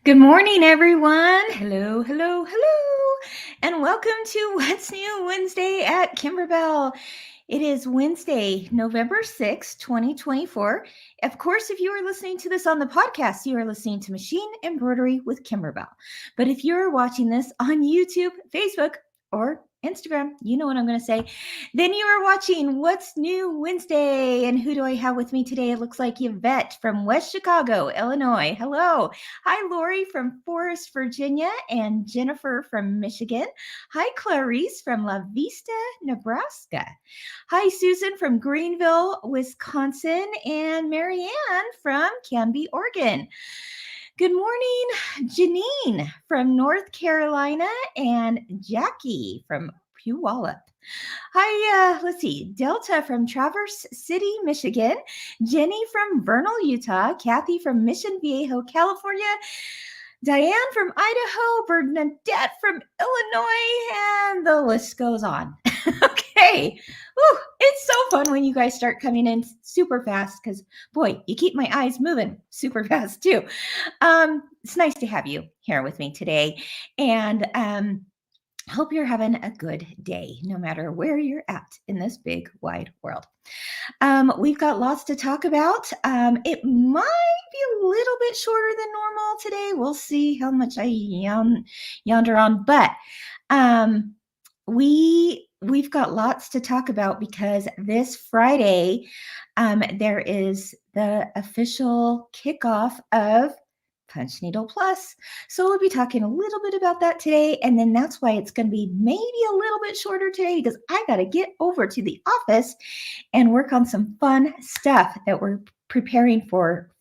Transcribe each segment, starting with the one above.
Good morning, everyone. Hello, hello, hello, and welcome to What's New Wednesday at Kimberbell. It is Wednesday, November 6th, 2024. Of course, if you are listening to this on the podcast, you are listening to Machine Embroidery with Kimberbell. But if you're watching this on YouTube, Facebook, or Instagram, you know what I'm going to say, then you are watching What's New Wednesday. And who do I have with me today? It looks like Yvette from West Chicago, Illinois. Hello. Hi, Lori from Forest, Virginia, and Jennifer from Michigan. Hi, Clarice from La Vista, Nebraska. Hi, Susan from Greenville, Wisconsin, and Marianne from Canby, Oregon. Good morning, Janine from North Carolina and Jackie from Puyallup. Hi, let's see, Delta from Traverse City, Michigan, Jenny from Vernal, Utah, Kathy from Mission Viejo, California, Diane from Idaho, Bernadette from Illinois, and the list goes on. Okay. Whew, it's so fun when you guys start coming in super fast because, boy, you keep my eyes moving super fast too. It's nice to have you here with me today. And hope you're having a good day, no matter where you're at in this big, wide world. We've got lots to talk about. It might be a little bit shorter than normal today. We'll see how much I yonder on, but we've got lots to talk about because this Friday there is the official kickoff of Punch Needle Plus. So we'll be talking a little bit about that today. And then that's why it's going to be maybe a little bit shorter today because I got to get over to the office and work on some fun stuff that we're preparing for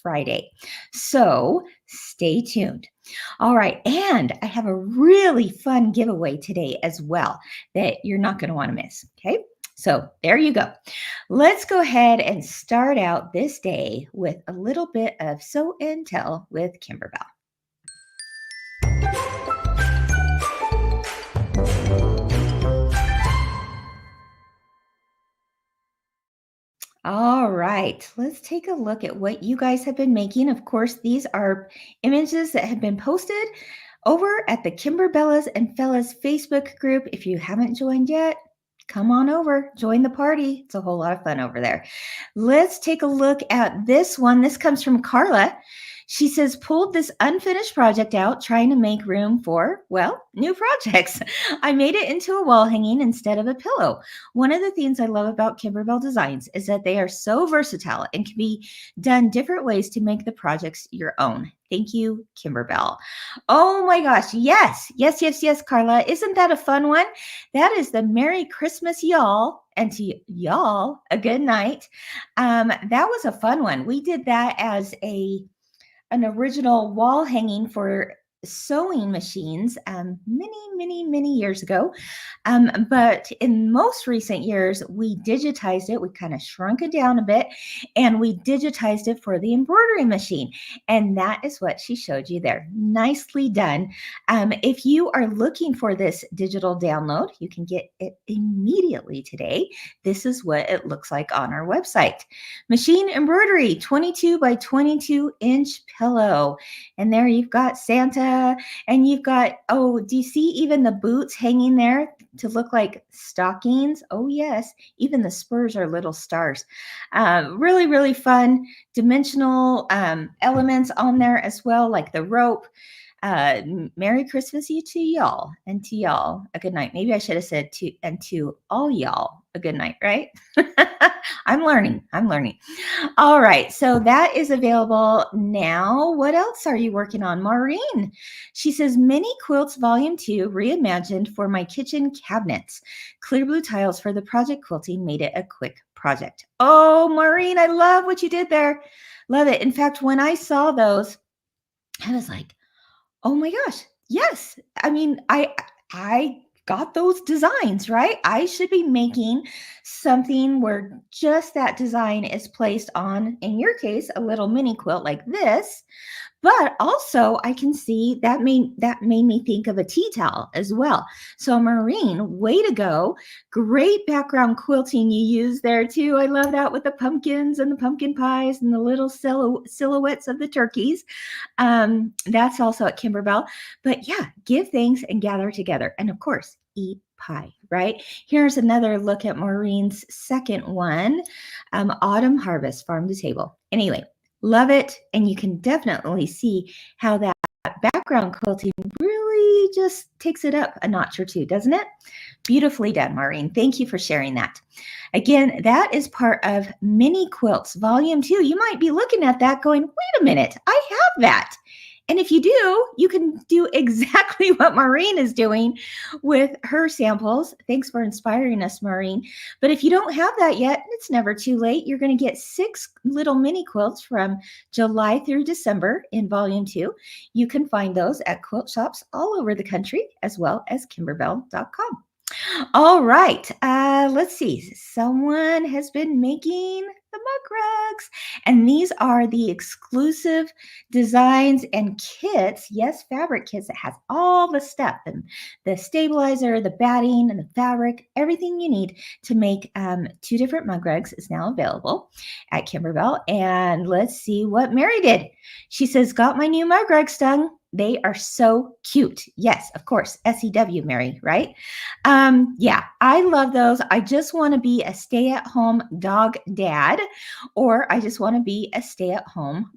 Friday. So stay tuned. All right. And I have a really fun giveaway today as well that you're not going to want to miss. Okay. So there you go. Let's go ahead and start out this day with a little bit of Sew and Tell with Kimberbell. All right, let's take a look at what you guys have been making. Of course, these are images that have been posted over at the Kimberbellas and Fellas Facebook group. If you haven't joined yet, come on over, join the party. It's a whole lot of fun over there. Let's take a look at this one. This comes from Carla. She says, pulled this unfinished project out, trying to make room for, well, new projects. I made it into a wall hanging instead of a pillow. One of the things I love about Kimberbell designs is that they are so versatile and can be done different ways to make the projects your own. Thank you, Kimberbell. Oh my gosh. Yes, yes, yes, yes, Carla. Isn't that a fun one? That is the Merry Christmas, y'all. And to y'all, a good night. That was a fun one. We did that as an original wall hanging for sewing machines many years ago. But in most recent years, we digitized it. We kind of shrunk it down a bit and we digitized it for the embroidery machine. And that is what she showed you there. Nicely done. If you are looking for this digital download, you can get it immediately today. This is what it looks like on our website. Machine embroidery, 22 by 22 inch pillow. And there you've got Santa and you've got, oh, do you see even the boots hanging there to look like stockings? Oh, yes. Even the spurs are little stars. Really, really fun dimensional elements on there as well, like the rope. Merry Christmas to y'all and to y'all a good night. Maybe I should have said to all y'all a good night, right? I'm learning. All right. So that is available now. What else are you working on? Maureen, she says, Mini Quilts Volume 2 reimagined for my kitchen cabinets. Clear blue tiles for the project quilting made it a quick project. Oh, Maureen, I love what you did there. Love it. In fact, when I saw those, I was like, oh my gosh, yes. I mean, I got those designs, right? I should be making something where just that design is placed on, in your case, a little mini quilt like this. But also I can see that made me think of a tea towel as well. So Maureen, way to go. Great background quilting you use there too. I love that with the pumpkins and the pumpkin pies and the little silhouettes of the turkeys. That's also at Kimberbell. But yeah, give thanks and gather together. And of course, eat pie, right? Here's another look at Maureen's second one, Autumn Harvest, Farm to Table. Anyway, love it. And you can definitely see how that background quilting really just takes it up a notch or two, doesn't it? Beautifully done, Maureen. Thank you for sharing that. Again, that is part of Mini Quilts Volume 2. You might be looking at that going, wait a minute, I have that. And if you do, you can do exactly what Maureen is doing with her samples. Thanks for inspiring us, Maureen. But if you don't have that yet, it's never too late. You're going to get 6 little mini quilts from July through December in Volume 2. You can find those at quilt shops all over the country, as well as kimberbell.com. All right, let's see. Someone has been making the mug rugs, and these are the exclusive designs and kits. Yes, fabric kits that has all the stuff, and the stabilizer, the batting, and the fabric, everything you need to make 2 different mug rugs is now available at Kimberbell. And let's see what Mary did. She says, got my new mug rugs done. They are so cute. Yes, of course, SEW, Mary, right? Yeah, I love those. I just want to be a stay-at-home dog dad, or I just want to be a stay-at-home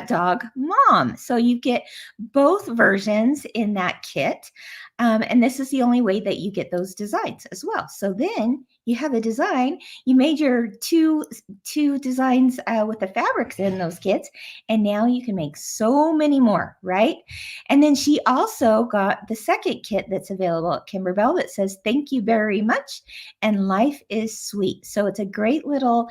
dog mom. So you get both versions in that kit. And this is the only way that you get those designs as well. So then you have a design, you made your two designs with the fabrics in those kits, and now you can make so many more, right? And then she also got the second kit that's available at Kimberbell that says, thank you very much, and life is sweet. So it's a great little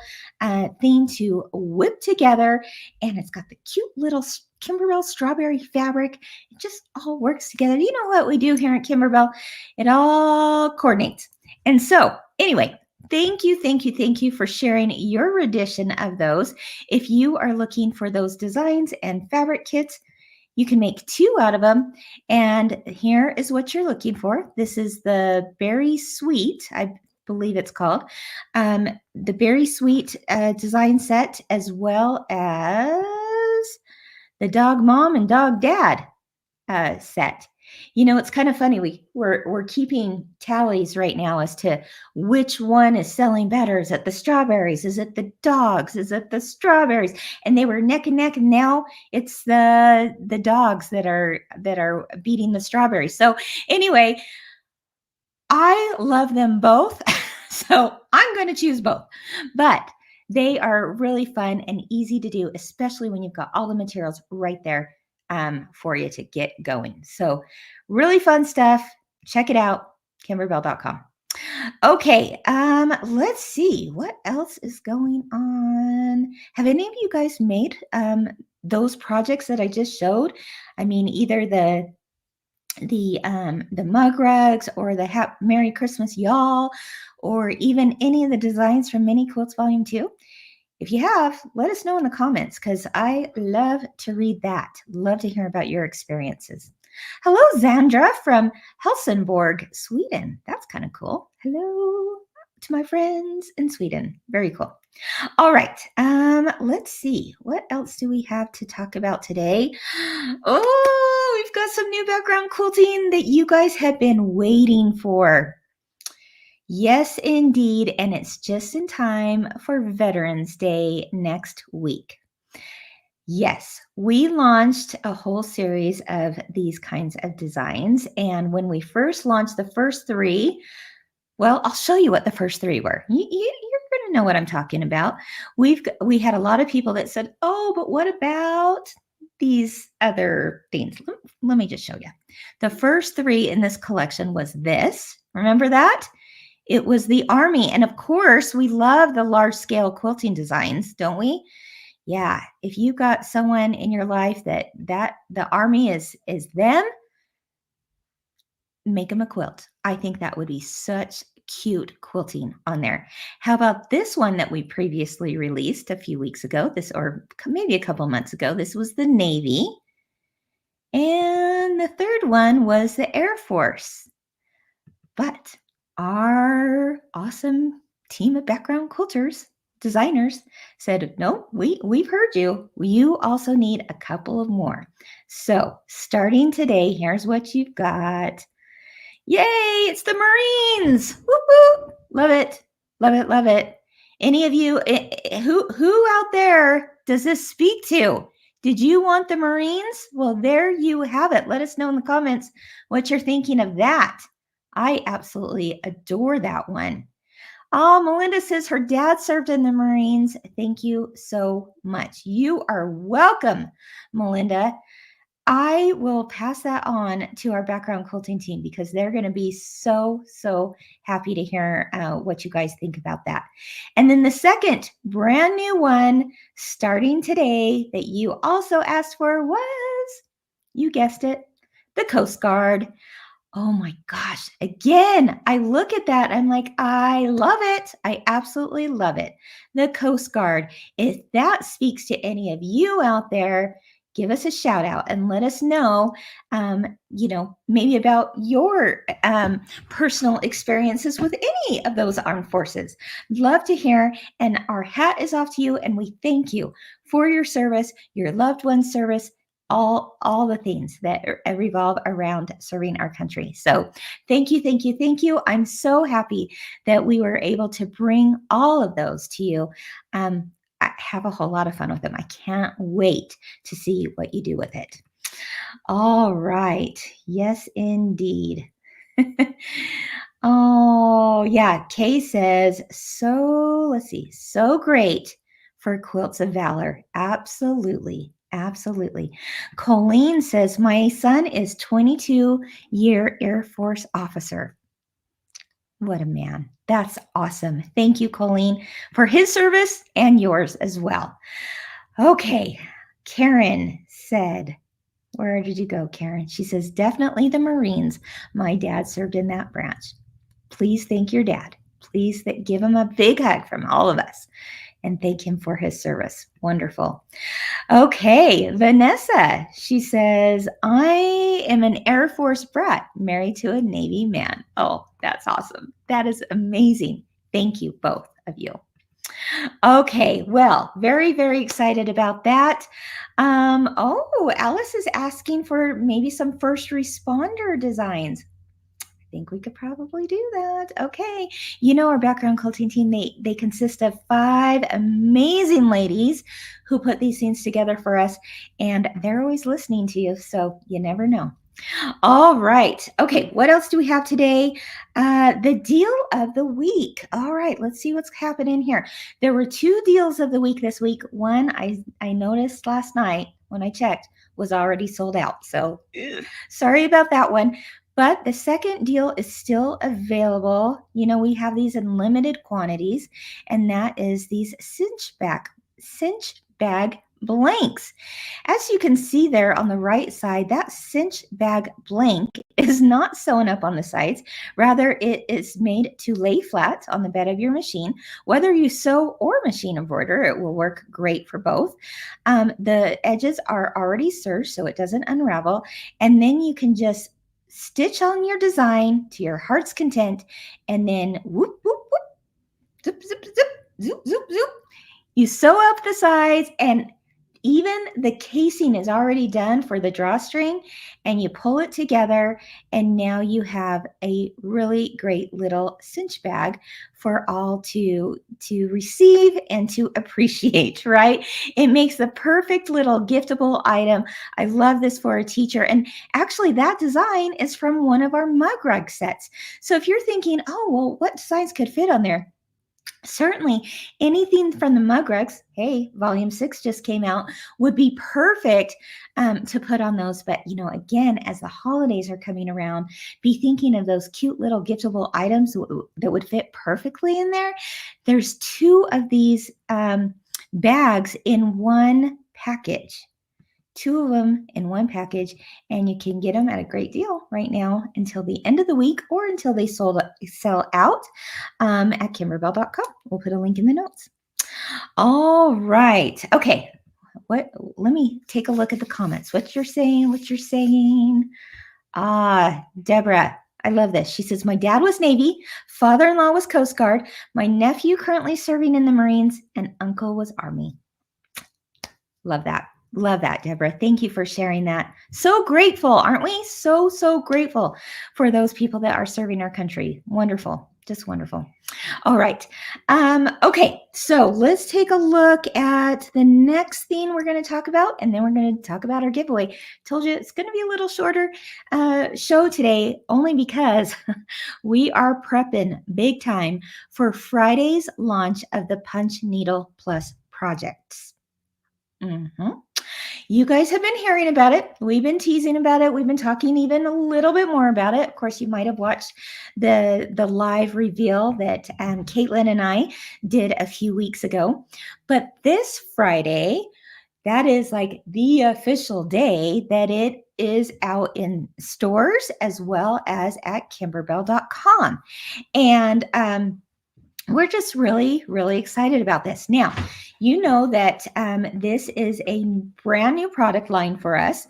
thing to whip together, and it's got the cute little Kimberbell strawberry fabric. It just all works together. You know what we do here at Kimberbell? It all coordinates. And so anyway, thank you for sharing your rendition of those. If you are looking for those designs and fabric kits, you can make 2 out of them. And here is what you're looking for. This is the Berry Sweet, I believe it's called, the Berry Sweet design set, as well as the Dog Mom and Dog Dad set. You know, it's kind of funny. We're keeping tallies right now as to which one is selling better. Is it the strawberries? Is it the dogs? Is it the strawberries? And they were neck and neck. And now it's the dogs that are beating the strawberries. So anyway, I love them both. So I'm going to choose both. But they are really fun and easy to do, especially when you've got all the materials right there for you to get going. So really fun stuff. Check it out, kimberbell.com. Okay, let's see what else is going on. Have any of you guys made those projects that I just showed? I mean, either the mug rugs, or the Merry Christmas Y'all, or even any of the designs from Mini Quilts Volume 2. If you have, let us know in the comments, because I love to read that. Love to hear about your experiences. Hello, Zandra from Helsingborg, Sweden. That's kind of cool. Hello to my friends in Sweden. Very cool. All right. Let's see. What else do we have to talk about today? Oh, we've got some new background quilting that you guys have been waiting for. Yes, indeed. And it's just in time for Veterans Day next week. Yes, we launched a whole series of these kinds of designs. And when we first launched the first 3, well, I'll show you what the first 3 were. You're going to know what I'm talking about. We had a lot of people that said, oh, but what about these other things? Let me just show you. The first 3 in this collection was this. Remember that? It was the Army. And of course, we love the large scale quilting designs, don't we? Yeah. If you got someone in your life that the Army is them, make them a quilt. I think that would be such cute quilting on there. How about this one that we previously released a few weeks ago, or maybe a couple months ago? This was the Navy. And the third one was the Air Force. But our awesome team of background quilters, designers, said, no, we've heard you. You also need a couple of more. So starting today, here's what you've got. Yay, it's the Marines. Whoop, whoop. Love it. Love it. Love it. Any of you, who out there does this speak to? Did you want the Marines? Well, there you have it. Let us know in the comments what you're thinking of that. I absolutely adore that one. Oh, Melinda says her dad served in the Marines. Thank you so much. You are welcome, Melinda. I will pass that on to our background quilting team because they're going to be so happy to hear what you guys think about that. And then the second brand new one starting today that you also asked for was, you guessed it, the Coast Guard. Oh my gosh. Again, I look at that. I'm like, I love it. I absolutely love it. The Coast Guard. If that speaks to any of you out there, give us a shout out and let us know, maybe about your personal experiences with any of those armed forces. Love to hear. And our hat is off to you. And we thank you for your service, your loved one's service, all the things that revolve around serving our country. So thank you. I'm so happy that we were able to bring all of those to you. I have a whole lot of fun with them. I can't wait to see what you do with it. All right. Yes, indeed. Oh, yeah. Kay says, let's see, so great for Quilts of Valor. Absolutely. Colleen says, my son is 22-year Air Force officer. What a man. That's awesome. Thank you, Colleen, for his service and yours as well. Okay. Karen said, where did you go, Karen? She says, definitely the Marines. My dad served in that branch. Please thank your dad. Please give him a big hug from all of us and thank him for his service. Wonderful. Okay, Vanessa, she says, I am an Air Force brat married to a Navy man. Oh, that's awesome. That is amazing. Thank you, both of you. Okay, well, very excited about that. Alice is asking for maybe some first responder designs. I think we could probably do that. Okay. Our background quilting team, they consist of 5 amazing ladies who put these things together for us, and they're always listening to you, so you never know. All right. Okay, what else do we have today? The deal of the week. All right, let's see what's happening here. There were 2 deals of the week this week. One I noticed last night when I checked was already sold out. So sorry about that one. But the second deal is still available. We have these in limited quantities, and that is these cinch bag blanks. As you can see there on the right side, that cinch bag blank is not sewn up on the sides. Rather, it is made to lay flat on the bed of your machine. Whether you sew or machine embroider, it will work great for both. The edges are already serged, so it doesn't unravel. And then you can just stitch on your design to your heart's content, and then whoop, whoop, whoop, zip, zip, zip, zoop, zoop, zoop. You sew up the sides, and even the casing is already done for the drawstring, and you pull it together, and now you have a really great little cinch bag for all to receive and to appreciate, right? It makes the perfect little giftable item. I love this for a teacher. And actually that design is from one of our mug rug sets. So if you're thinking, oh, well, what designs could fit on there? Certainly anything from the mug rugs, hey, volume 6 just came out, would be perfect to put on those. But, again, as the holidays are coming around, be thinking of those cute little giftable items that would fit perfectly in there. There's 2 of these bags in one package. 2 of them in one package, and you can get them at a great deal right now until the end of the week or until they sell out at kimberbell.com. We'll put a link in the notes. All right. Okay. Let me take a look at the comments. What you're saying. Deborah, I love this. She says, my dad was Navy, father-in-law was Coast Guard, my nephew currently serving in the Marines, and uncle was Army. Love that. Love that, Deborah. Thank you for sharing that. So grateful, aren't we? So grateful for those people that are serving our country. Wonderful. Just wonderful. All right. Okay, so let's take a look at the next thing we're going to talk about, and then we're going to talk about our giveaway. Told you it's going to be a little shorter show today, only because we are prepping big time for Friday's launch of the Punch Needle Plus projects. You guys have been hearing about it. We've been teasing about it. We've been talking even a little bit more about it. Of course, you might have watched the live reveal that Caitlin and I did a few weeks ago. But this Friday, that is like the official day that it is out in stores as well as at kimberbell.com. And we're just really excited about this. Now, you know that this is a brand new product line for us.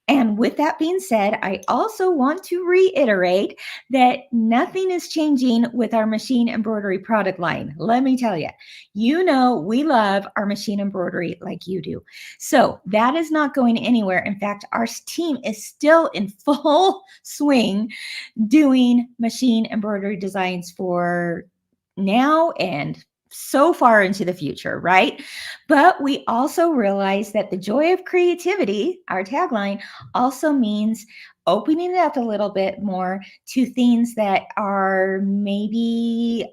And with that being said, I also want to reiterate that nothing is changing with our machine embroidery product line. Let me tell you, you know we love our machine embroidery like you do. So that is not going anywhere. In fact, our team is still in full swing doing machine embroidery designs for now and so far into the future, right? But we also realize that the joy of creativity, our tagline, also means opening it up a little bit more to things that are maybe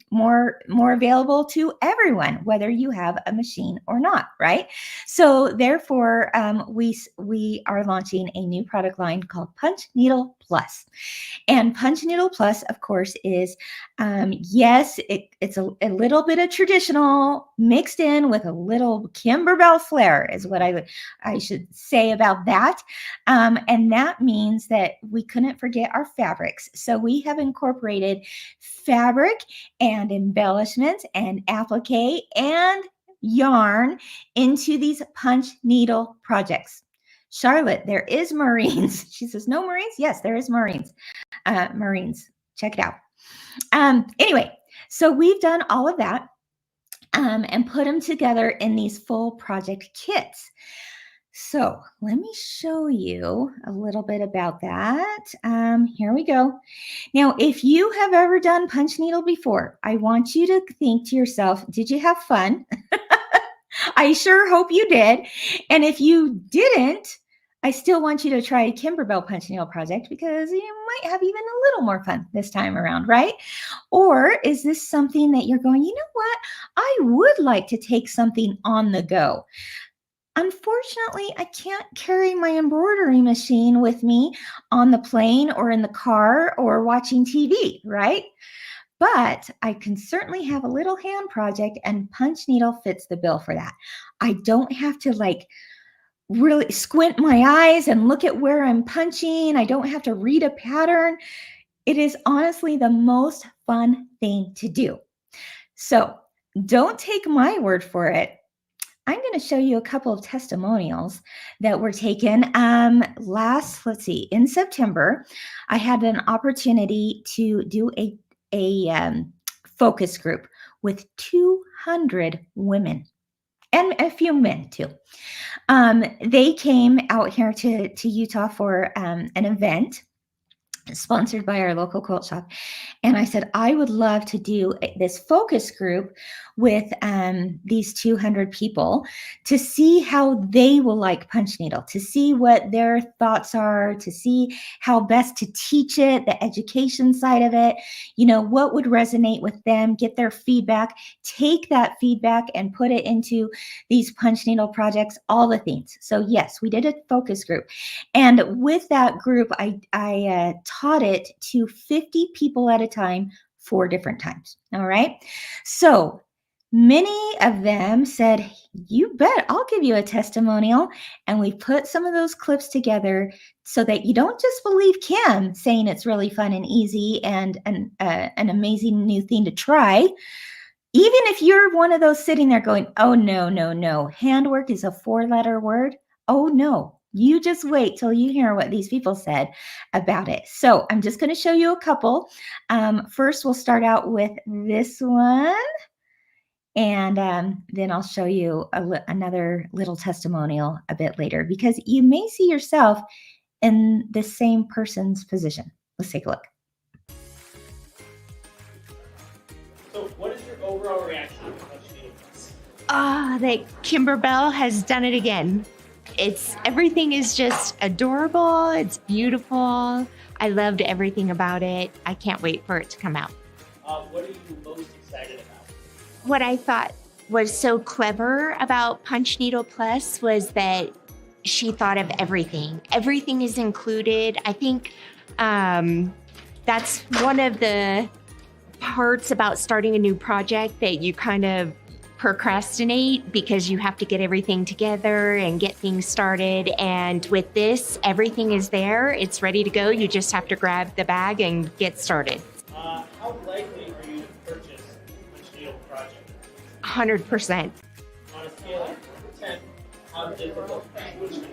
more available to everyone, whether you have a machine or not, right? So therefore, we are launching a new product line called Punch Needle Plus. And Punch Needle Plus, of course, is, yes, it's a little bit of traditional mixed in with a little Kimberbell flair is what I should say about that. And that means that we couldn't forget our fabrics. So we have incorporated fabric and embellishments and applique and yarn into these punch needle projects. Charlotte, there is Marines. She says, no Marines? Yes, there is Marines. Marines, check it out. Anyway, so we've done all of that and put them together in these full project kits. So let me show you a little bit about that. Here we go. Now, if you have ever done punch needle before, I want you to think to yourself, did you have fun? I sure hope you did. And if you didn't, I still want you to try a Kimberbell punch needle project because you might have even a little more fun this time around, right? Or is this something that you're going, you know what? I would like to take something on the go. Unfortunately, I can't carry my embroidery machine with me on the plane or in the car or watching TV, right? But I can certainly have a little hand project, and punch needle fits the bill for that. I don't have to like really squint my eyes and look at where I'm punching. I don't have to read a pattern. It is honestly the most fun thing to do. So don't take my word for it. I'm going to show you a couple of testimonials that were taken in September. I had an opportunity to do a focus group with 200 women and a few men too. They came out here to Utah for an event sponsored by our local quilt shop. And I said, I would love to do this focus group with these 200 people to see how they will like punch needle, to see what their thoughts are, to see how best to teach it, the education side of it, you know, what would resonate with them, get their feedback, take that feedback and put it into these punch needle projects, all the things. So yes, we did a focus group. And with that group, I taught it to 50 people at a time, 4 different times. All right. So many of them said, you bet, I'll give you a testimonial. And we put some of those clips together so that you don't just believe Kim saying it's really fun and easy and an amazing new thing to try. Even if you're one of those sitting there going, oh, no, no, no, handwork is a 4-letter word. Oh, no, you just wait till you hear what these people said about it. So I'm just going to show you a couple. First, we'll start out with this one. And then I'll show you another little testimonial a bit later, because you may see yourself in the same person's position. Let's take a look. So what is your overall reaction to Punch Needle Plus? That Kimberbell has done it again. Everything is just adorable. It's beautiful. I loved everything about it. I can't wait for it to come out. What are you most excited about? What I thought was so clever about Punch Needle Plus was that she thought of everything. Everything is included. I think that's one of the parts about starting a new project that you kind of procrastinate, because you have to get everything together and get things started. And with this, everything is there. It's ready to go. You just have to grab the bag and get started. How likely are you to purchase Punch Needle project? 100%. On a scale of 1 to 10, how difficult is Punch Needle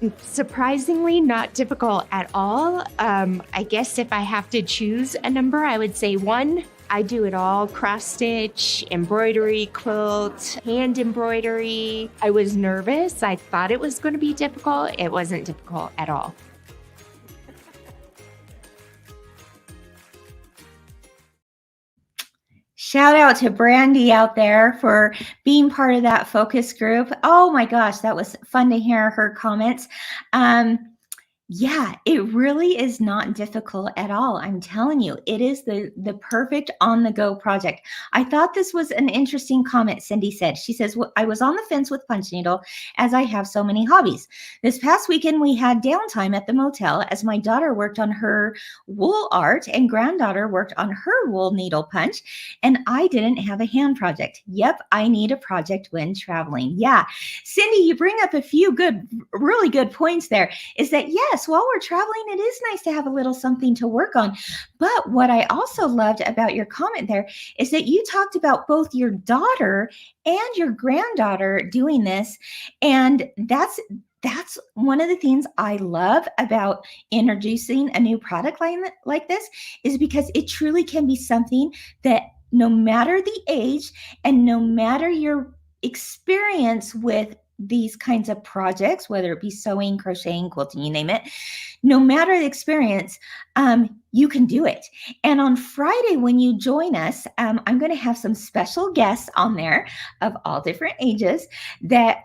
Plus? Surprisingly not difficult at all. I guess if I have to choose a number, I would say 1. I do it all: cross stitch, embroidery, quilt, hand embroidery. I was nervous. I thought it was going to be difficult. It wasn't difficult at all. Shout out to Brandy out there for being part of that focus group. Oh my gosh, that was fun to hear her comments. Yeah, it really is not difficult at all. I'm telling you, it is the perfect on-the-go project. I thought this was an interesting comment Cindy said. She says, I was on the fence with Punch Needle as I have so many hobbies. This past weekend, we had downtime at the motel as my daughter worked on her wool art and granddaughter worked on her wool needle punch, and I didn't have a hand project. Yep, I need a project when traveling. Yeah, Cindy, you bring up a few really good points there. Is that, yes, while we're traveling, it is nice to have a little something to work on. But what I also loved about your comment there is that you talked about both your daughter and your granddaughter doing this. And that's one of the things I love about introducing a new product line like this, is because it truly can be something that no matter the age and no matter your experience with these kinds of projects, whether it be sewing, crocheting, quilting, you name it, no matter the experience, you can do it. And on Friday, when you join us, I'm going to have some special guests on there of all different ages that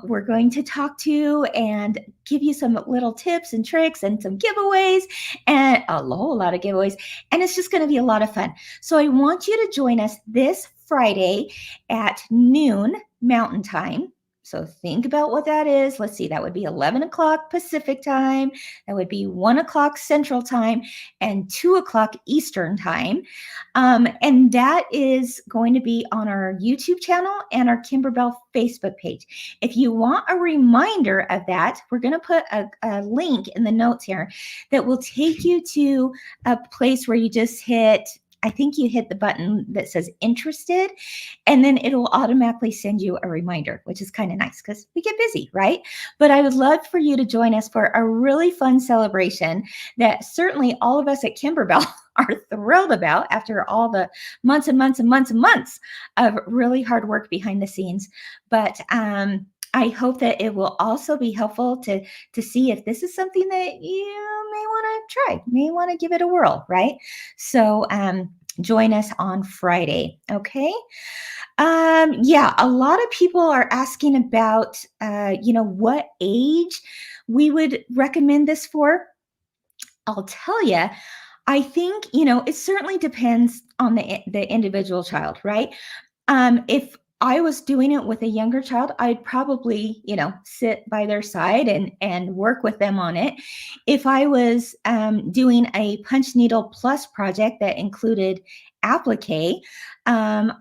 we're going to talk to and give you some little tips and tricks and some giveaways and a whole lot of giveaways. And it's just going to be a lot of fun. So I want you to join us this Friday at noon Mountain Time. So think about what that is. Let's see, that would be 11 o'clock Pacific time. That would be 1 o'clock Central time and 2 o'clock Eastern time. And that is going to be on our YouTube channel and our Kimberbell Facebook page. If you want a reminder of that, we're going to put a link in the notes here that will take you to a place where you just hit, I think you hit the button that says interested, and then it'll automatically send you a reminder, which is kind of nice because we get busy, right? But I would love for you to join us for a really fun celebration that certainly all of us at Kimberbell are thrilled about after all the months and months and months and months of really hard work behind the scenes. But I hope that it will also be helpful to see if this is something that you may want to try, may want to give it a whirl, right? So join us on Friday, okay? Yeah, a lot of people are asking about, what age we would recommend this for. I'll tell you, I think, it certainly depends on the individual child, right? If I was doing it with a younger child, I'd probably, sit by their side and work with them on it. If I was doing a Punch Needle Plus project that included applique. An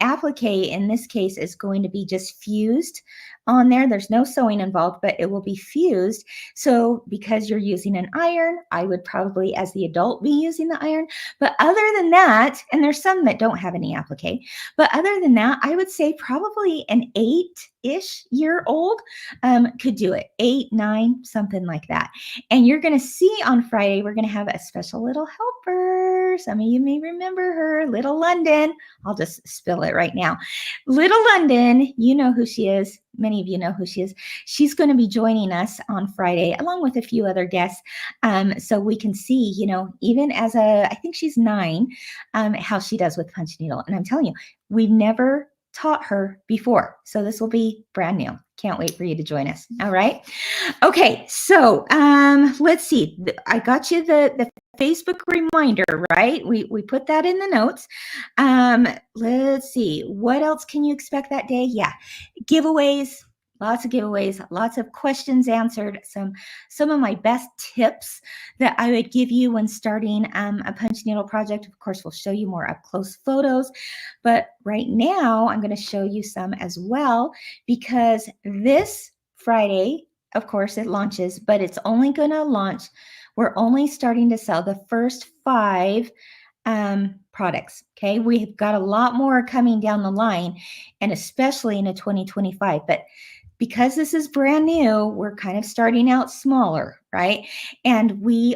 applique in this case is going to be just fused on there. There's no sewing involved, but it will be fused. So because you're using an iron, I would probably, as the adult, be using the iron. But other than that, and there's some that don't have any applique, but other than that, I would say probably an 8-ish year old could do it. 8, 9, something like that. And you're going to see on Friday, we're going to have a special little helper. Some of you may remember her, Little London. I'll just spill it right now. Little London, you know who she is. Many of you know who she is. She's going to be joining us on Friday, along with a few other guests. So we can see, even as I think she's 9, how she does with punch needle. And I'm telling you, we've never taught her before. So this will be brand new. Can't wait for you to join us. All right. Okay. So let's see. I got you the Facebook reminder, right? We put that in the notes. Let's see. What else can you expect that day? Yeah. Giveaways. Lots of giveaways, lots of questions answered, some of my best tips that I would give you when starting a punch needle project. Of course, we'll show you more up close photos, but right now I'm going to show you some as well, because this Friday, of course, it launches, but it's only going to launch. We're only starting to sell the first 5 products. Okay. We've got a lot more coming down the line, and especially into 2025, but because this is brand new, we're kind of starting out smaller, right? And we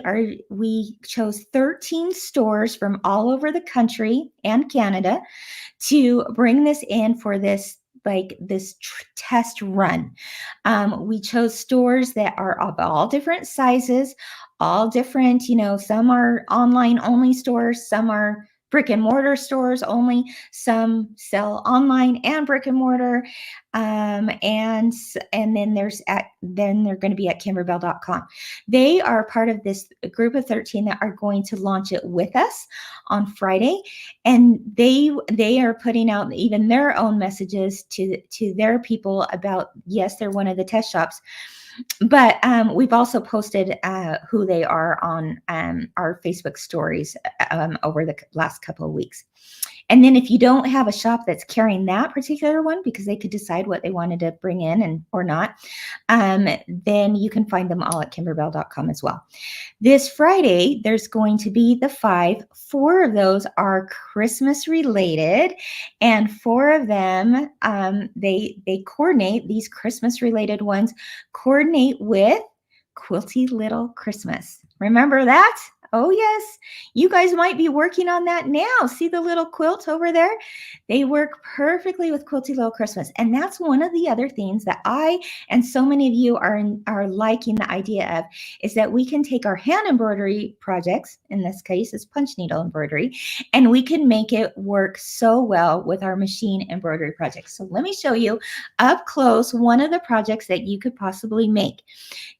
chose 13 stores from all over the country and Canada to bring this in for this test run. We chose stores that are of all different sizes, all different, some are online only stores, some are brick and mortar stores only, some sell online and brick and mortar, and then they're going to be at kimberbell.com. They are part of this group of 13 that are going to launch it with us on Friday, and they are putting out even their own messages to their people about, yes, they're one of the test shops. But we've also posted who they are on our Facebook stories over the last couple of weeks. And then if you don't have a shop that's carrying that particular one, because they could decide what they wanted to bring in or not, then you can find them all at kimberbell.com as well. This Friday, there's going to be the 5. 4 of those are Christmas related, and 4 of them, they coordinate, these Christmas related ones coordinate with Quilty Little Christmas. Remember that? Oh, yes. You guys might be working on that now. See the little quilt over there? They work perfectly with Quilty Little Christmas. And that's one of the other things that I and so many of you are liking the idea of, is that we can take our hand embroidery projects, in this case it's punch needle embroidery, and we can make it work so well with our machine embroidery projects. So let me show you up close one of the projects that you could possibly make.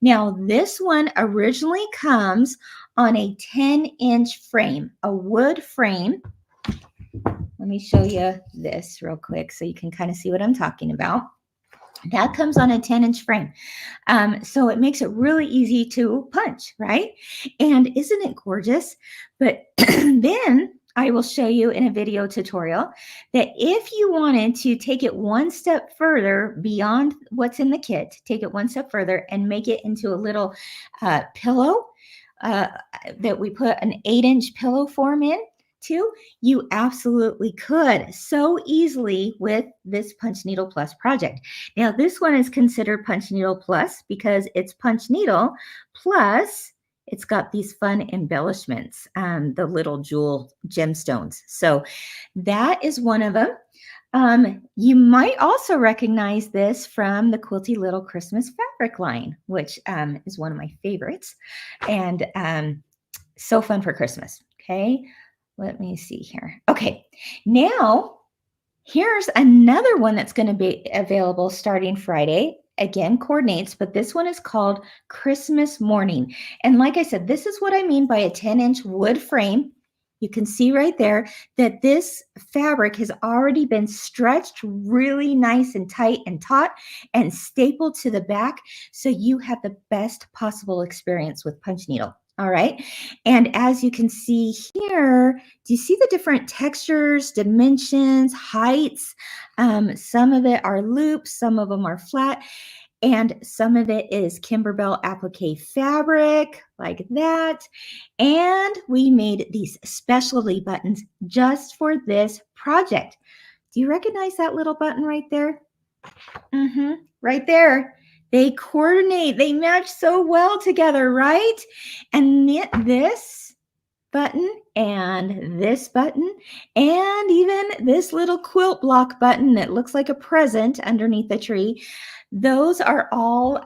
Now, this one originally comes on a 10-inch frame, a wood frame. Let me show you this real quick so you can kind of see what I'm talking about. That comes on a 10-inch frame. So it makes it really easy to punch, right? And isn't it gorgeous? But then I will show you in a video tutorial that if you wanted to take it one step further beyond what's in the kit, take it one step further and make it into a little pillow, that we put an 8-inch pillow form in to, you absolutely could so easily with this Punch Needle Plus project. Now, this one is considered Punch Needle Plus because it's punch needle plus it's got these fun embellishments, the little jewel gemstones. So that is one of them. You might also recognize this from the Quilty Little Christmas fabric line, which is one of my favorites, and so fun for Christmas. Okay, let me see here. Okay, now here's another one that's going to be available starting Friday. Again, coordinates, but this one is called Christmas Morning. And like I said, this is what I mean by a 10-inch wood frame. You can see right there that this fabric has already been stretched really nice and tight and taut and stapled to the back, so you have the best possible experience with punch needle. All right. And as you can see here, do you see the different textures, dimensions, heights? Some of it are loops, some of them are flat, and some of it is Kimberbell applique fabric like that. And we made these specialty buttons just for this project. Do you recognize that little button right there? Right there. They coordinate, they match so well together, right? And this button and this button and even this little quilt block button that looks like a present underneath the tree, those are all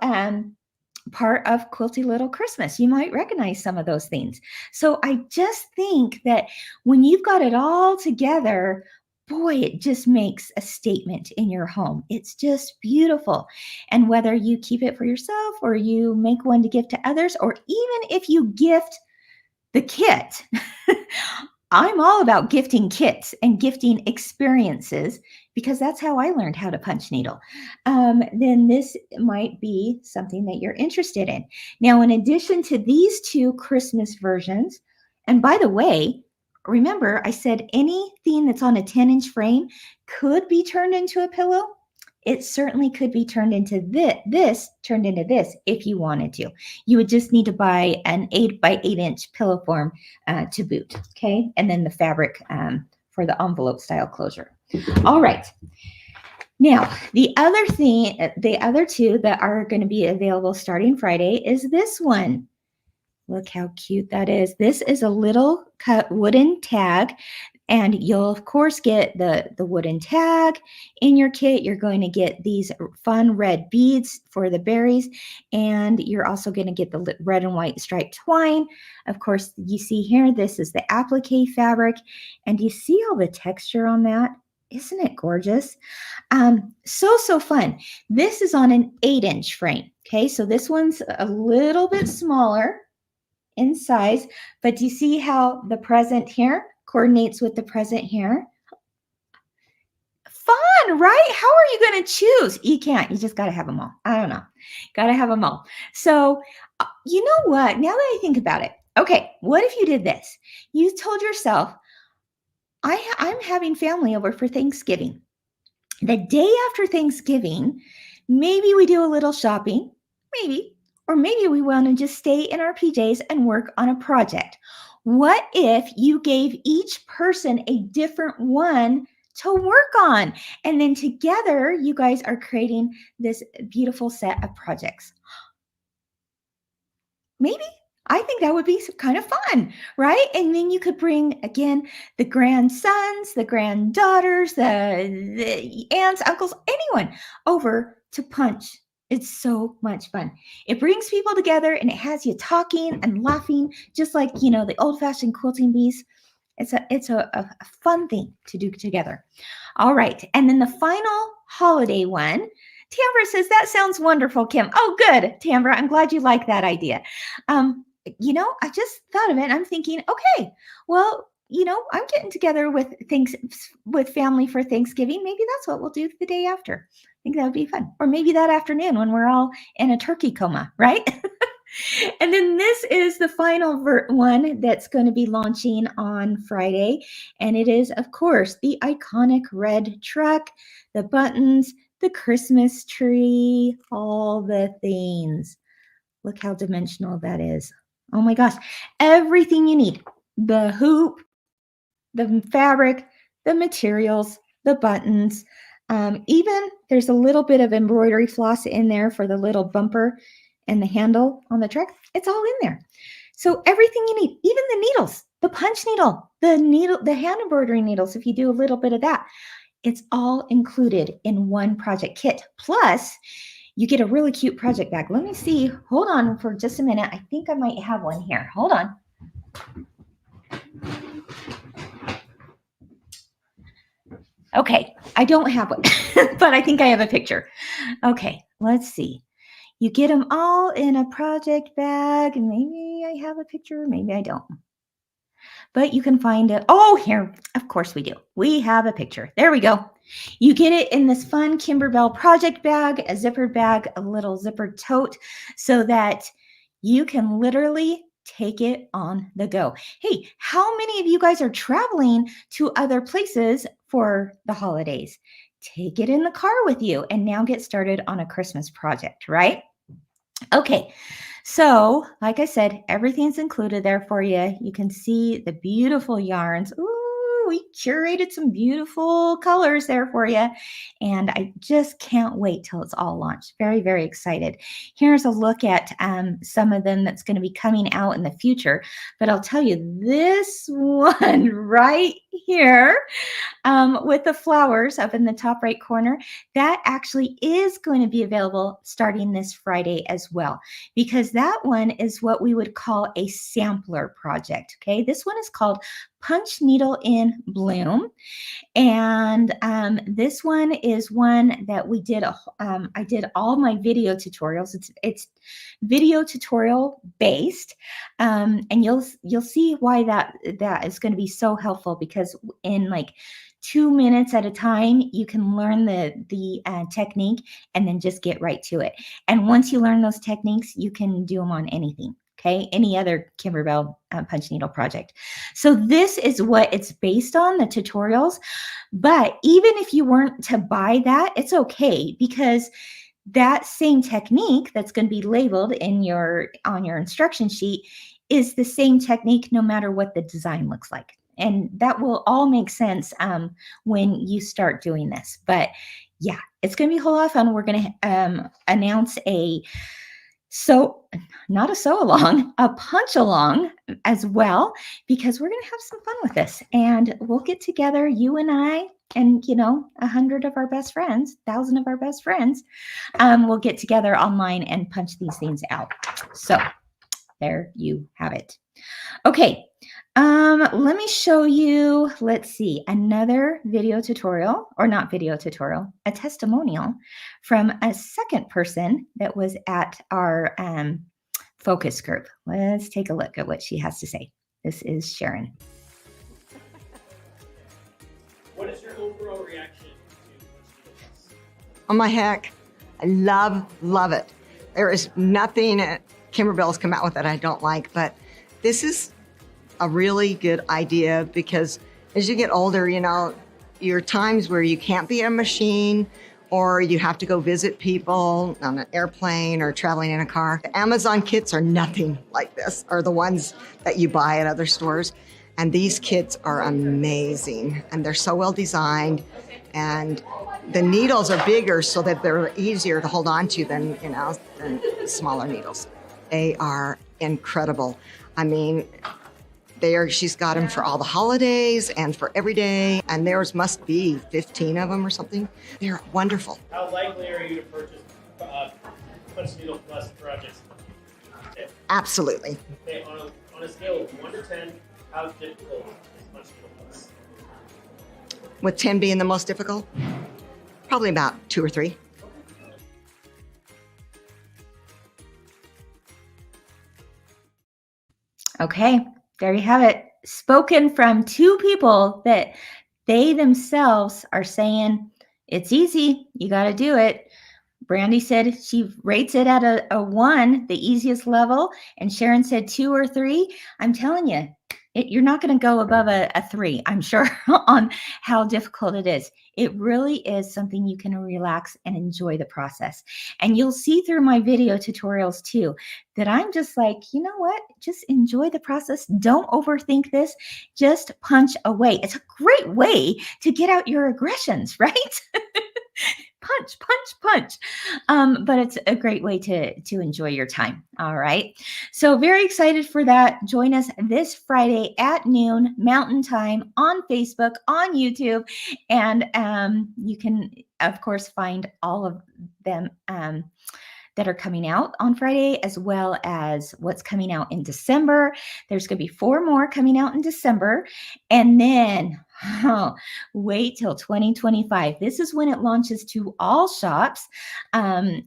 part of Quilty Little Christmas. You might recognize some of those things. So I just think that when you've got it all together, boy, it just makes a statement in your home. It's just beautiful. And whether you keep it for yourself or you make one to give to others, or even if you gift the kit, I'm all about gifting kits and gifting experiences because that's how I learned how to punch needle. Then this might be something that you're interested in. Now, in addition to these two Christmas versions, and by the way, remember I said anything that's on a 10-inch frame could be turned into a pillow. It certainly could be turned into this turned into this if you wanted to. You would just need to buy an 8 by 8 inch pillow form to boot, okay? And then the fabric for the envelope style closure. All right. Now, the other two that are going to be available starting Friday is this one. Look how cute that is. This is a little cut wooden tag, and you'll of course get the wooden tag in your kit. You're going to get these fun red beads for the berries, and you're also going to get the red and white striped twine. Of course, you see here, this is the applique fabric, and you see all the texture on that? Isn't it gorgeous? So fun. This is on an 8-inch frame. Okay, so this one's a little bit smaller in size, but do you see how the present here coordinates with the present here? Fun, right? How are you going to choose? You can't. You just got to have them all. I don't know. Got to have them all. So, you know what? Now that I think about it, okay, what if you did this? You told yourself, I'm having family over for Thanksgiving. The day after Thanksgiving, maybe we do a little shopping, maybe. Or maybe we want to just stay in our PJs and work on a project. What if you gave each person a different one to work on? And then together, you guys are creating this beautiful set of projects. Maybe. I think that would be kind of fun, right? And then you could bring, again, the grandsons, the granddaughters, the aunts, uncles, anyone over to punch. It's so much fun. It brings people together and it has you talking and laughing, just like, you know, the old-fashioned quilting bees. It's a fun thing to do together. All right. And then the final holiday one, Tambra says, that sounds wonderful, Kim. Oh, good, Tambra. I'm glad you like that idea. You know, I just thought of it. I'm thinking, okay, well, you know, I'm getting together with family for Thanksgiving. Maybe that's what we'll do the day after. I think that would be fun. Or maybe that afternoon when we're all in a turkey coma, right? And then this is the final one that's going to be launching on Friday. And it is, of course, the iconic red truck, the buttons, the Christmas tree, all the things. Look how dimensional that is. Oh my gosh. Everything you need. The hoop, the fabric, the materials, the buttons. Even there's a little bit of embroidery floss in there for the little bumper and the handle on the truck. It's all in there. So everything you need, even the needles, the punch needle, the hand embroidery needles, if you do a little bit of that, it's all included in one project kit. Plus, you get a really cute project bag. Let me see. Hold on for just a minute. I think I might have one here. Hold on. Okay, I don't have one, but I think I have a picture. Okay, let's see. You get them all in a project bag, and maybe I have a picture, maybe I don't. But you can find it. Oh, here, of course we do. We have a picture. There we go. You get it in this fun Kimberbell project bag, a zippered bag, a little zippered tote, so that you can literally take it on the go. Hey, how many of you guys are traveling to other places for the holidays? Take it in the car with you and now get started on a Christmas project, right? Okay, so like I said, everything's included there for you. You can see the beautiful yarns. Ooh, we curated some beautiful colors there for you. And I just can't wait till it's all launched. Very, very excited. Here's a look at some of them that's going to be coming out in the future. But I'll tell you, this one right here with the flowers up in the top right corner, that actually is going to be available starting this Friday as well, because that one is what we would call a sampler project. Okay, this one is called Punch Needle in Bloom. And this one is one that we did. I did all my video tutorials. It's video tutorial based, and you'll see why that is going to be so helpful, because in like 2 minutes at a time, you can learn the technique and then just get right to it. And once you learn those techniques, you can do them on anything. Okay, any other Kimberbell punch needle project. So this is what it's based on, the tutorials. But even if you weren't to buy that, it's okay, because that same technique that's going to be labeled on your instruction sheet is the same technique no matter what the design looks like. And that will all make sense when you start doing this. But yeah, it's going to be a whole lot of fun. We're going to announce not a sew along, a punch along as well, because we're going to have some fun with this. And we'll get together, you and I, and 100 of our best friends, 1,000 of our best friends, we'll get together online and punch these things out. So there you have it. Okay, let me show you, let's see, another video tutorial, or not video tutorial, a testimonial from a second person that was at our focus group. Let's take a look at what she has to say. This is Sharon. What is your overall reaction to this? Oh my heck, I love it. There is nothing Kimberbell's come out with that I don't like, but this is a really good idea, because as you get older, your times where you can't be a machine, or you have to go visit people on an airplane or traveling in a car. The Amazon kits are nothing like this, or the ones that you buy at other stores. And these kits are amazing, and they're so well designed, and the needles are bigger so that they're easier to hold on to than smaller needles. They are incredible. I mean, she's got them for all the holidays and for every day, and theirs must be 15 of them or something. They're wonderful. How likely are you to purchase Punch Needle Plus projects? Absolutely. Okay, on a scale of 1 to 10, how difficult is Punch Needle Plus? With 10 being the most difficult, probably about 2 or 3. Okay, there you have it. Spoken from two people that they themselves are saying, it's easy, you got to do it. Brandy said she rates it at a 1, the easiest level, and Sharon said 2 or 3. I'm telling you, you're not going to go above a 3, I'm sure, on how difficult it is. It really is something you can relax and enjoy the process. And you'll see through my video tutorials too, that I'm just like, you know what? Just enjoy the process. Don't overthink this. Just punch away. It's a great way to get out your aggressions, right? Punch, punch, punch. But it's a great way to enjoy your time. All right. So very excited for that. Join us this Friday at noon Mountain Time on Facebook, on YouTube. And you can, of course, find all of them that are coming out on Friday, as well as what's coming out in December. There's going to be 4 more coming out in December. And then wait till 2025. This is when it launches to all shops. And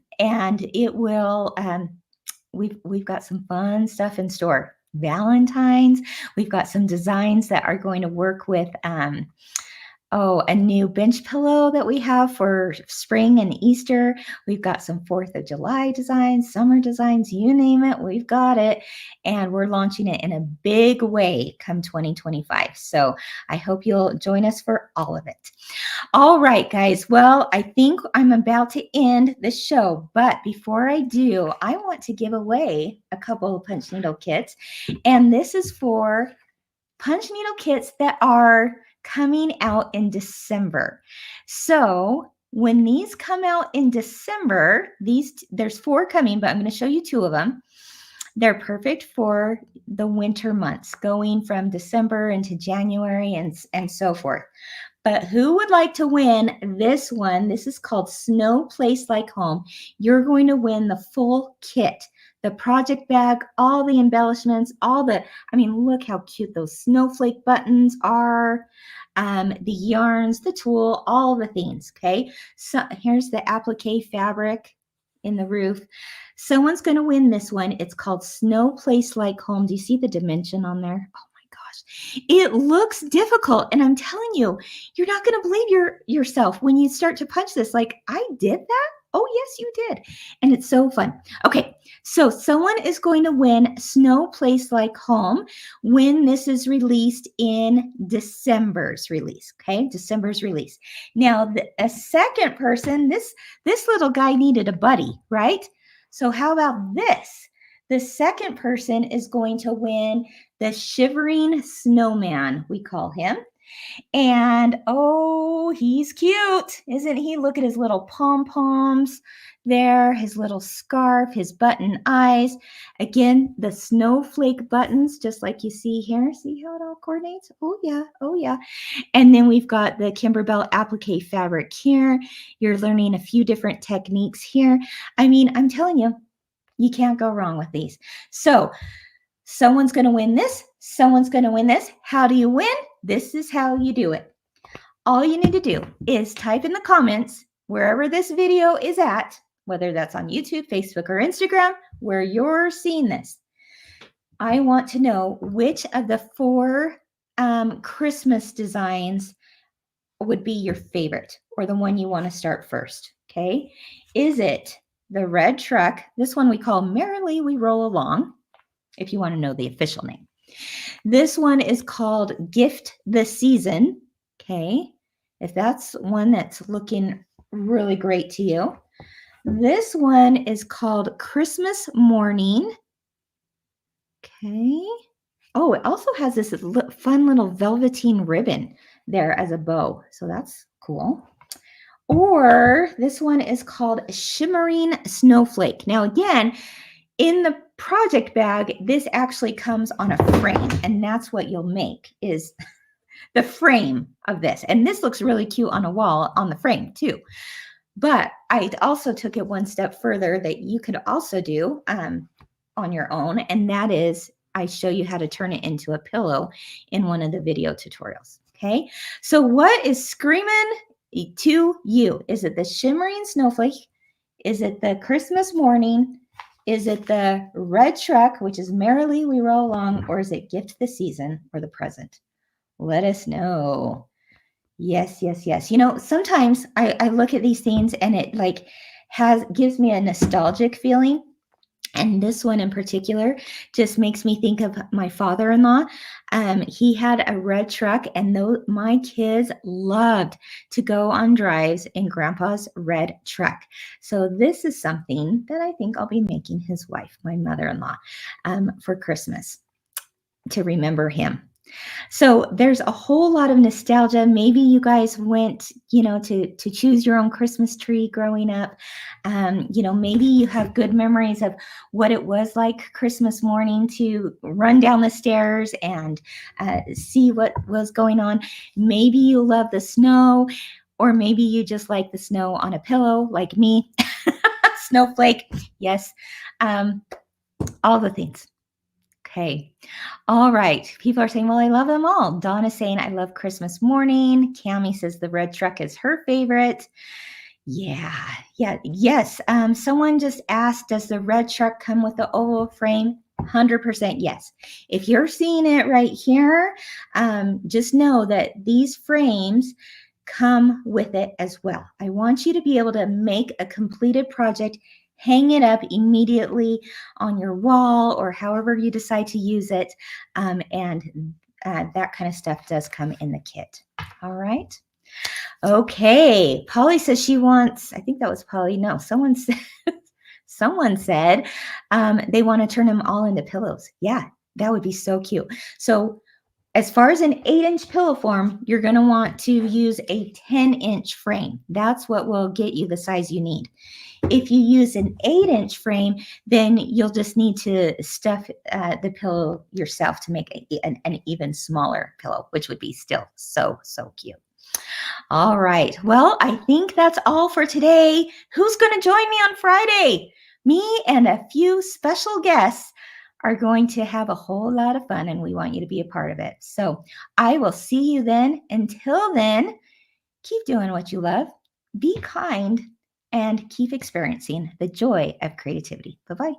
it will, we've got some fun stuff in store. Valentine's, we've got some designs that are going to work with Oh, a new bench pillow that we have for spring and Easter. We've got some 4th of July designs, summer designs, you name it, we've got it. And we're launching it in a big way come 2025. So I hope you'll join us for all of it. All right, guys. Well, I think I'm about to end the show. But before I do, I want to give away a couple of punch needle kits. And this is for punch needle kits that are coming out in December. So when these come out in December, there's 4 coming, but I'm going to show you 2 of them. They're perfect for the winter months, going from December into January and so forth. But who would like to win this one? This is called Snow Place Like Home. You're going to win the full kit, the project bag, all the embellishments, look how cute those snowflake buttons are, the yarns, the tulle, all the things, okay? So here's the applique fabric in the roof. Someone's going to win this one. It's called Snow Place Like Home. Do you see the dimension on there? Oh my gosh. It looks difficult. And I'm telling you, you're not going to believe yourself when you start to punch this. Like, I did that? Oh, yes, you did. And it's so fun. Okay, so someone is going to win Snow Place Like Home when this is released in December's release. Okay, December's release. Now, a second person, this little guy needed a buddy, right? So how about this? The second person is going to win the Shivering Snowman, we call him. And oh, he's cute, isn't he? Look at his little pom-poms there, his little scarf, his button eyes. Again, the snowflake buttons, just like you see here. See how it all coordinates? Oh, yeah. Oh, yeah. And then we've got the Kimberbell applique fabric here. You're learning a few different techniques here. I mean, I'm telling you, you can't go wrong with these. So someone's going to win this. Someone's going to win this. How do you win? This is how you do it. All you need to do is type in the comments wherever this video is at, whether that's on YouTube, Facebook, or Instagram, where you're seeing this. I want to know which of the 4 Christmas designs would be your favorite or the one you want to start first. Okay. Is it the red truck? This one we call Merrily We Roll Along, if you want to know the official name. This one is called Gift the Season. Okay. If that's one that's looking really great to you. This one is called Christmas Morning. Okay. Oh, it also has this fun little velveteen ribbon there as a bow. So that's cool. Or this one is called Shimmering Snowflake. Now, again, in the project bag, this actually comes on a frame, and that's what you'll make is the frame of this. And this looks really cute on a wall on the frame too. But I also took it one step further that you could also do on your own, and that is I show you how to turn it into a pillow in one of the video tutorials. Okay, so what is screaming to you? Is it the Shimmering Snowflake? Is it the Christmas Morning? Is it the red truck, which is Merrily We Roll Along, or is it Gift the Season or the present? Let us know. Yes, yes, yes. You know, sometimes I look at these things and it gives me a nostalgic feeling. And this one in particular just makes me think of my father-in-law. He had a red truck, and my kids loved to go on drives in Grandpa's red truck. So this is something that I think I'll be making his wife, my mother-in-law, for Christmas to remember him. So there's a whole lot of nostalgia. Maybe you guys went, to choose your own Christmas tree growing up. Maybe you have good memories of what it was like Christmas morning to run down the stairs and see what was going on. Maybe you love the snow, or maybe you just like the snow on a pillow like me. Snowflake. Yes. All the things. Okay. All right. People are saying, well, I love them all. Donna's saying, I love Christmas Morning. Cami says the red truck is her favorite. Yeah. Yes. Someone just asked, does the red truck come with the oval frame? 100% yes. If you're seeing it right here, just know that these frames come with it as well. I want you to be able to make a completed project, hang it up immediately on your wall or however you decide to use it. And that kind of stuff does come in the kit. All right. Okay. Polly says she wants, I think that was Polly. No, someone said they want to turn them all into pillows. Yeah, that would be so cute. So as far as an 8-inch pillow form, you're going to want to use a 10-inch frame. That's what will get you the size you need. If you use an 8-inch frame, then you'll just need to stuff the pillow yourself to make an even smaller pillow, which would be still so cute. All right. Well, I think that's all for today. Who's going to join me on Friday? Me and a few special guests are going to have a whole lot of fun, and we want you to be a part of it. So I will see you then. Until then, keep doing what you love, be kind, and keep experiencing the joy of creativity. Bye-bye.